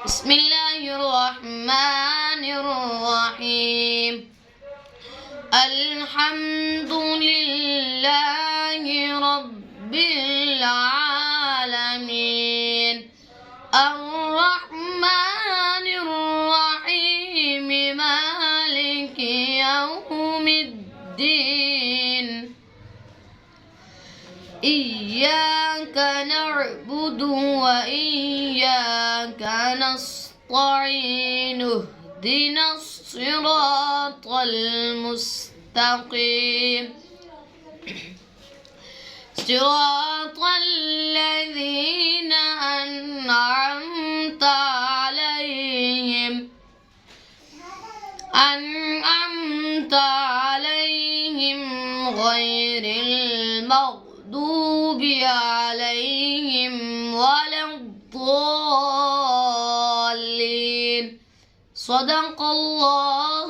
بسم الله الرحمن الرحيم. الحمد لله رب العالمين، الرحمن الرحيم، مالك يوم الدين. إياك نعبد وإياك نستعين، اهدنا الصراط المستقيم، صراط الذين أنعمت عليهم غير المغضوب عليهم ولا الضالين. صدق الله